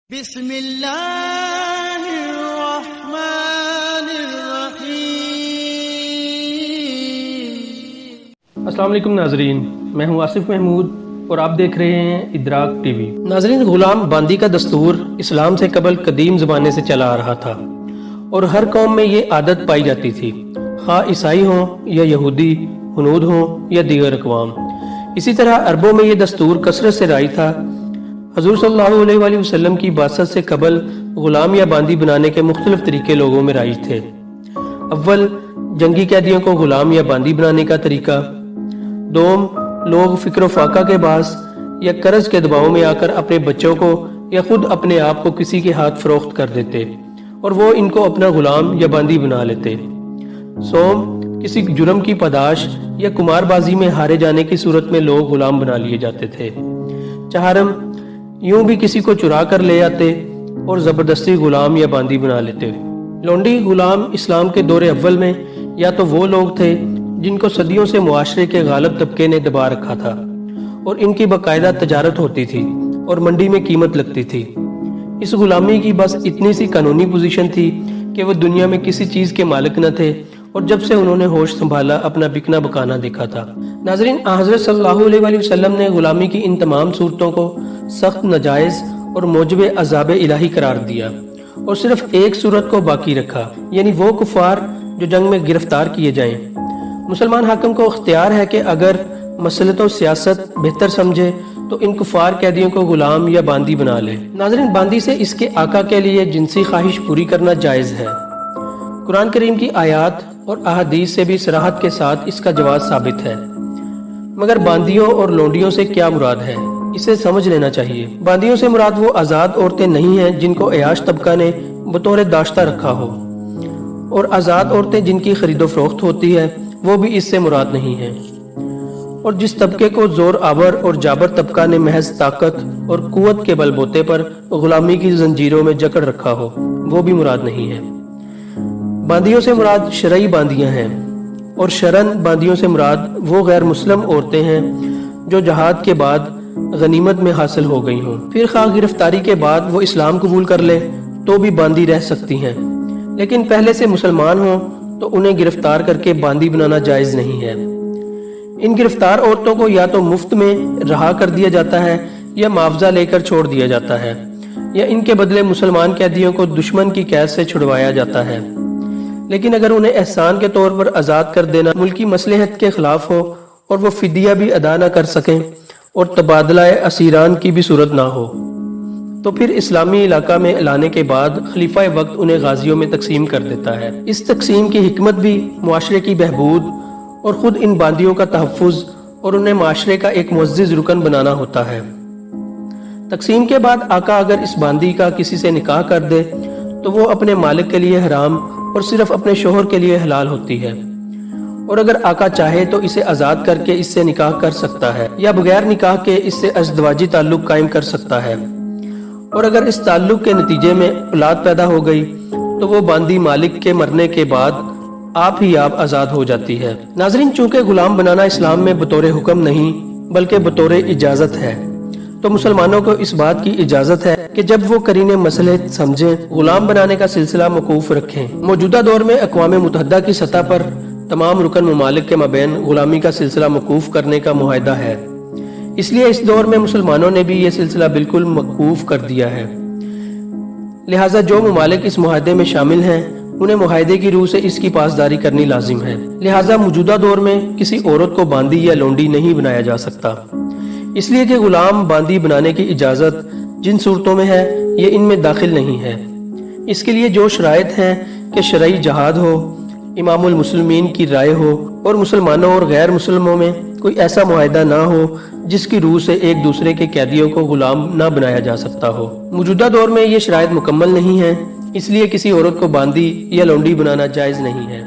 بسم اللہ الرحمن الرحیم۔ السلام علیکم ناظرین، میں ہوں آصف محمود اور آپ دیکھ رہے ہیں ادراک ٹی وی۔ ناظرین، غلام باندی کا دستور اسلام سے قبل قدیم زمانے سے چلا آ رہا تھا اور ہر قوم میں یہ عادت پائی جاتی تھی، خواہ عیسائی ہوں یا یہودی، ہنود ہوں یا دیگر اقوام۔ اسی طرح عربوں میں یہ دستور کثرت سے رائج تھا۔ حضور صلی اللہ علیہ وآلہ وسلم کی بعثت سے قبل غلام یا باندی بنانے کے مختلف طریقے لوگوں میں رائج تھے۔ اول، جنگی قیدیوں کو غلام یا باندی بنانے کا طریقہ۔ دوم، لوگ فکر و فاقہ کے باعث یا قرض کے دباؤ میں آ کر اپنے بچوں کو یا خود اپنے آپ کو کسی کے ہاتھ فروخت کر دیتے اور وہ ان کو اپنا غلام یا باندی بنا لیتے۔ سوم، کسی جرم کی پاداش یا قمار بازی میں ہارے جانے کی صورت میں لوگ غلام بنا لیے جاتے تھے۔ چہارم، یوں بھی کسی کو چرا کر لے آتے اور زبردستی غلام یا باندی بنا لیتے۔ لونڈی غلام اسلام کے دور اول میں یا تو وہ لوگ تھے جن کو صدیوں سے معاشرے کے غالب طبقے نے دبا رکھا تھا اور ان کی باقاعدہ تجارت ہوتی تھی اور منڈی میں قیمت لگتی تھی۔ اس غلامی کی بس اتنی سی قانونی پوزیشن تھی کہ وہ دنیا میں کسی چیز کے مالک نہ تھے اور جب سے انہوں نے ہوش سنبھالا اپنا بکنا بکانا دیکھا تھا۔ ناظرین، حضرت صلی اللہ علیہ وآلہ وسلم نے غلامی کی ان تمام صورتوں کو سخت ناجائز اور موجب عذاب الہی قرار دیا اور صرف ایک صورت کو باقی رکھا، یعنی وہ کفار جو جنگ میں گرفتار کیے جائیں۔ مسلمان حاکم کو اختیار ہے کہ اگر مسلط و سیاست بہتر سمجھے تو ان کفار قیدیوں کو غلام یا باندی بنا لے۔ ناظرین، باندی سے اس کے آقا کے لیے جنسی خواہش پوری کرنا جائز ہے۔ قرآن کریم کی آیات اور احادیث سے بھی صراحت کے ساتھ اس کا جواز ثابت ہے، مگر باندیوں اور لونڈیوں سے کیا مراد ہے اسے سمجھ لینا چاہیے۔ باندیوں سے مراد وہ آزاد عورتیں نہیں ہیں جن کو عیاش طبقہ نے بطور داشتہ رکھا ہو، اور آزاد عورتیں جن کی خرید و فروخت ہوتی ہے وہ بھی اس سے مراد نہیں ہیں، اور جس طبقے کو زور آور اور جابر طبقہ نے محض طاقت اور قوت کے بل بوتے پر غلامی کی زنجیروں میں جکڑ رکھا ہو وہ بھی مراد نہیں ہے۔ باندیوں سے مراد شرعی باندیاں ہیں، اور شرعن باندیوں سے مراد وہ غیر مسلم عورتیں ہیں جو جہاد کے بعد غنیمت میں حاصل ہو گئی ہوں۔ پھر خواہ گرفتاری کے بعد وہ اسلام قبول کر لے تو بھی باندی رہ سکتی ہیں، لیکن پہلے سے مسلمان ہوں تو انہیں گرفتار کر کے باندی بنانا جائز نہیں ہے۔ ان گرفتار عورتوں کو یا تو مفت میں رہا کر دیا جاتا ہے یا معاوضہ لے کر چھوڑ دیا جاتا ہے، یا ان کے بدلے مسلمان قیدیوں کو دشمن کی قید سے چھڑوایا جاتا ہے۔ لیکن اگر انہیں احسان کے طور پر آزاد کر دینا ملکی مصلحت کے خلاف ہو اور وہ فدیہ بھی ادا نہ کر سکیں اور تبادلہ اسیران کی بھی صورت نہ ہو تو پھر اسلامی علاقہ میں لانے کے بعد خلیفہ وقت انہیں غازیوں میں تقسیم کر دیتا ہے۔ اس تقسیم کی حکمت بھی معاشرے کی بہبود اور خود ان باندیوں کا تحفظ اور انہیں معاشرے کا ایک معزز رکن بنانا ہوتا ہے۔ تقسیم کے بعد آقا اگر اس باندی کا کسی سے نکاح کر دے تو وہ اپنے مالک کے لیے حرام اور صرف اپنے شوہر کے لیے حلال ہوتی ہے، اور اگر آقا چاہے تو اسے آزاد کر کے اس سے نکاح کر سکتا ہے یا بغیر نکاح کے اس سے ازدواجی تعلق قائم کر سکتا ہے، اور اگر اس تعلق کے نتیجے میں اولاد پیدا ہو گئی تو وہ باندی مالک کے مرنے کے بعد آپ ہی آپ آزاد ہو جاتی ہے۔ ناظرین، چونکہ غلام بنانا اسلام میں بطور حکم نہیں بلکہ بطور اجازت ہے، تو مسلمانوں کو اس بات کی اجازت ہے کہ جب وہ قرین مصلحت سمجھیں غلام بنانے کا سلسلہ موقوف رکھیں۔ موجودہ دور میں اقوام متحدہ کی سطح پر تمام رکن ممالک کے مابین غلامی کا سلسلہ موقوف کرنے کا معاہدہ ہے، اس لیے اس دور میں مسلمانوں نے بھی یہ سلسلہ بالکل موقوف کر دیا ہے۔ لہٰذا جو ممالک اس معاہدے میں شامل ہیں انہیں معاہدے کی روح سے اس کی پاسداری کرنی لازم ہے۔ لہٰذا موجودہ دور میں کسی عورت کو باندی یا لونڈی نہیں بنایا جا سکتا، اس لیے کہ غلام باندی بنانے کی اجازت جن صورتوں میں ہے یہ ان میں داخل نہیں ہے۔ اس کے لیے جو شرائط ہیں کہ شرعی جہاد ہو، امام المسلمین کی رائے ہو، اور مسلمانوں اور غیر مسلموں میں کوئی ایسا معاہدہ نہ ہو جس کی روح سے ایک دوسرے کے قیدیوں کو غلام نہ بنایا جا سکتا ہو۔ موجودہ دور میں یہ شرائط مکمل نہیں ہیں، اس لیے کسی عورت کو باندی یا لونڈی بنانا جائز نہیں ہے۔